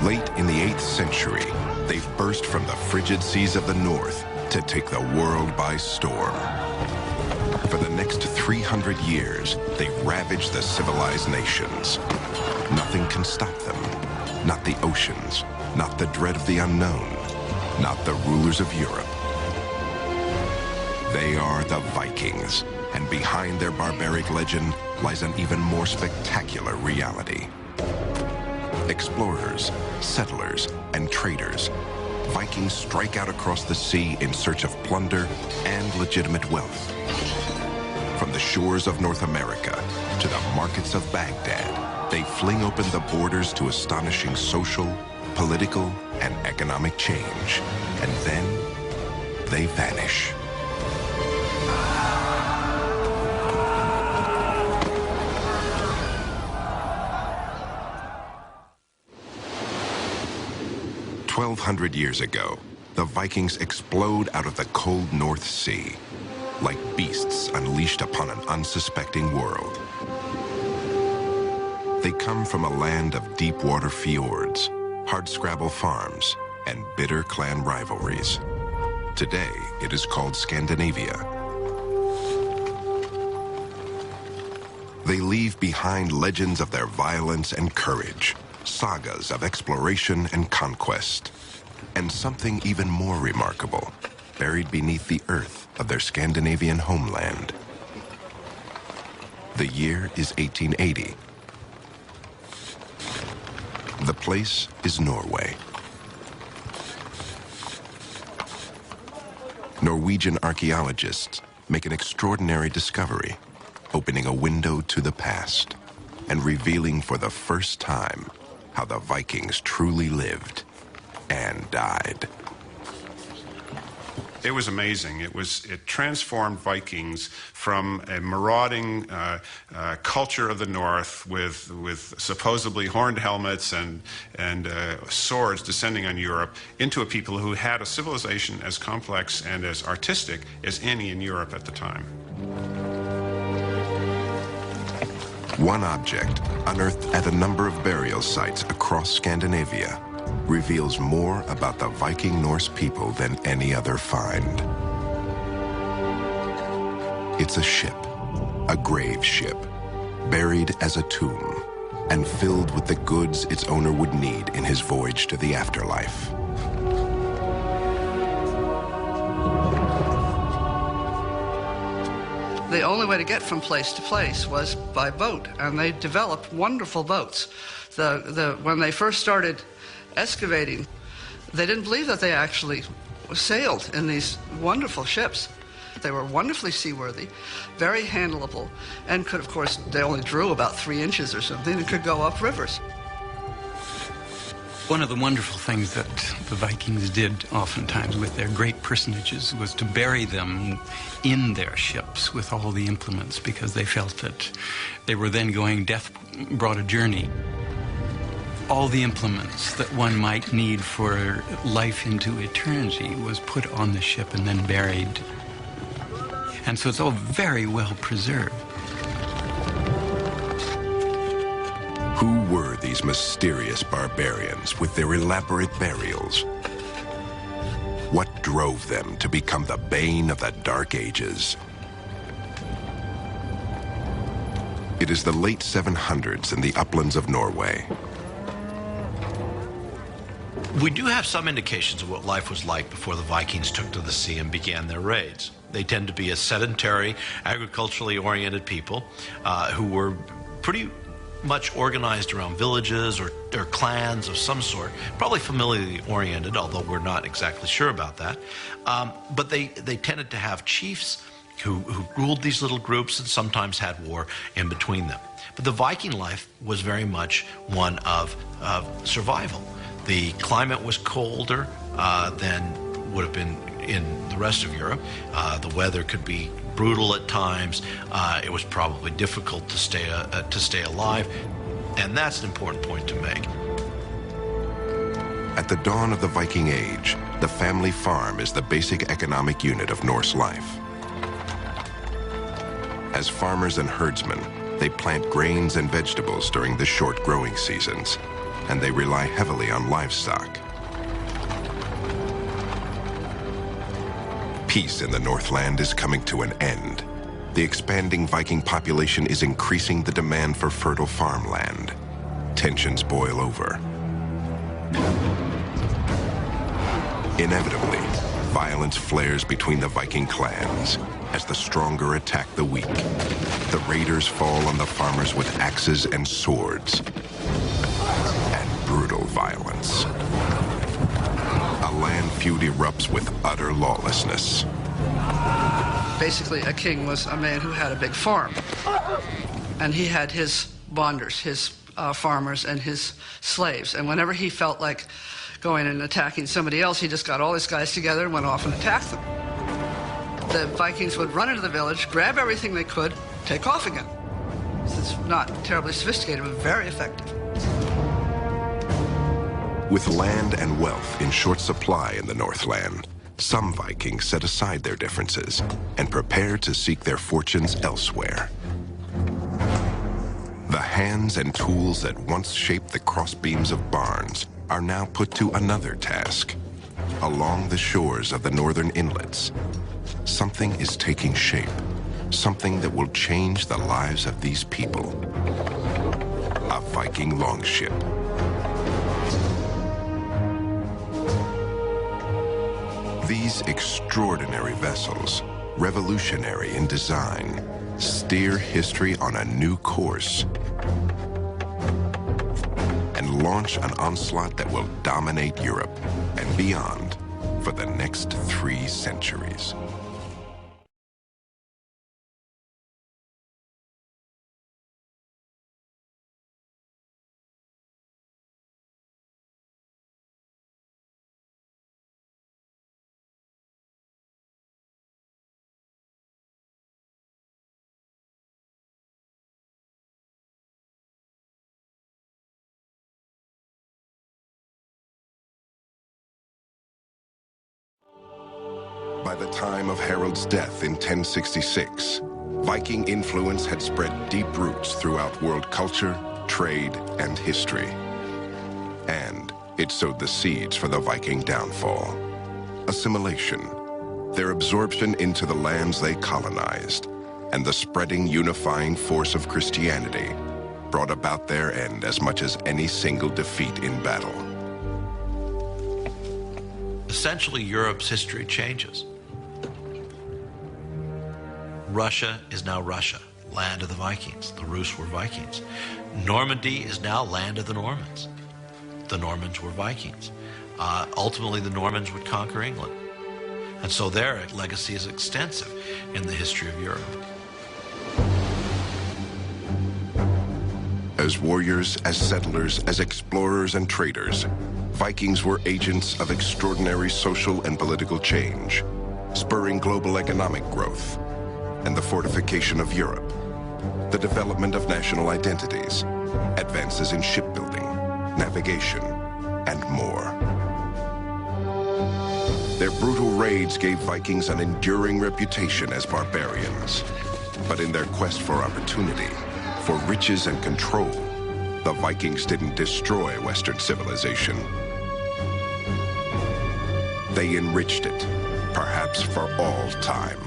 Late in the 8th century, they burst from the frigid seas of the north to take the world by storm. For the next 300 years, they ravaged the civilized nations. Nothing can stop them. Not the oceans, not the dread of the unknown, not the rulers of Europe. They are the Vikings, and behind their barbaric legend lies an even more spectacular reality. Explorers, settlers, and traders, Vikings strike out across the sea in search of plunder and legitimate wealth. From the shores of North America to the markets of Baghdad, they fling open the borders to astonishing social, political, and economic change. And then they vanish. "1,200 years ago, the Vikings explode out of the cold North Sea, like beasts unleashed upon an unsuspecting world. They come from a land of deep-water fjords, hardscrabble farms, and bitter clan rivalries. Today, it is called Scandinavia. They leave behind legends of their violence and courage, sagas of exploration and conquest, and something even more remarkable, buried beneath the earth of their Scandinavian homeland. The year is 1880. The place is Norway. Norwegian archaeologists make an extraordinary discovery, opening a window to the past and revealing for the first time how the Vikings truly lived and died. It was amazing. It transformed Vikings from a marauding culture of the North with supposedly horned helmets and swords descending on Europe into a people who had a civilization as complex and as artistic as any in Europe at the time. One object, unearthed at a number of burial sites across Scandinavia, reveals more about the Viking Norse people than any other find. It's a ship, a grave ship, buried as a tomb, and filled with the goods its owner would need in his voyage to the afterlife. The only way to get from place to place was by boat, and they developed wonderful boats. When they first started excavating, they didn't believe that they actually sailed in these wonderful ships. They were wonderfully seaworthy, very handleable, and could, of course, they only drew about 3 inches or something, and could go up rivers. One of the wonderful things that the Vikings did oftentimes with their great personages was to bury them in their ships with all the implements, because they felt that they were then going, death brought a journey. All the implements that one might need for life into eternity was put on the ship and then buried. And so it's all very well preserved. Who were these mysterious barbarians with their elaborate burials? What drove them to become the bane of the Dark Ages? It is the late 700s in the uplands of Norway. We do have some indications of what life was like before the Vikings took to the sea and began their raids. They tend to be a sedentary, agriculturally oriented people who were pretty much organized around villages or clans of some sort, probably familiarly oriented, although we're not exactly sure about that. But they tended to have chiefs who ruled these little groups and sometimes had war in between them. But the Viking life was very much one of survival. The climate was colder than would have been in the rest of Europe. The weather could be brutal at times. It was probably difficult to stay alive, and that's an important point to make. At the dawn of the Viking Age, the family farm is the basic economic unit of Norse life. As farmers and herdsmen, they plant grains and vegetables during the short growing seasons. and they rely heavily on livestock. Peace in the Northland is coming to an end. The expanding Viking population is increasing the demand for fertile farmland. Tensions boil over. Inevitably, violence flares between the Viking clans as the stronger attack the weak. The raiders fall on the farmers with axes and swords. And brutal violence. A land feud erupts with utter lawlessness. Basically, a king was a man who had a big farm. And he had his bonders, his farmers, and his slaves. And whenever he felt like going and attacking somebody else, he just got all his guys together and went off and attacked them. The Vikings would run into the village, grab everything they could, take off again. It's not terribly sophisticated, but very effective. With land and wealth in short supply in the Northland, some Vikings set aside their differences and prepare to seek their fortunes elsewhere. The hands and tools that once shaped the crossbeams of barns are now put to another task. Along the shores of the northern inlets, something is taking shape, something that will change the lives of these people. A Viking longship. These extraordinary vessels, revolutionary in design, steer history on a new course and launch an onslaught that will dominate Europe and beyond for the next 3 centuries. By the time of Harold's death in 1066, Viking influence had spread deep roots throughout world culture, trade, and history. And it sowed the seeds for the Viking downfall. Assimilation, their absorption into the lands they colonized, and the spreading unifying force of Christianity brought about their end as much as any single defeat in battle. Essentially, Europe's history changes. Russia is now Russia, land of the Vikings. The Rus were Vikings. Normandy is now land of the Normans. The Normans were Vikings. Ultimately, the Normans would conquer England. And so their legacy is extensive in the history of Europe. As warriors, as settlers, as explorers and traders, Vikings were agents of extraordinary social and political change, spurring global economic growth and the fortification of Europe, the development of national identities, advances in shipbuilding, navigation, and more. Their brutal raids gave Vikings an enduring reputation as barbarians. But in their quest for opportunity, for riches and control, the Vikings didn't destroy Western civilization. They enriched it, perhaps for all time.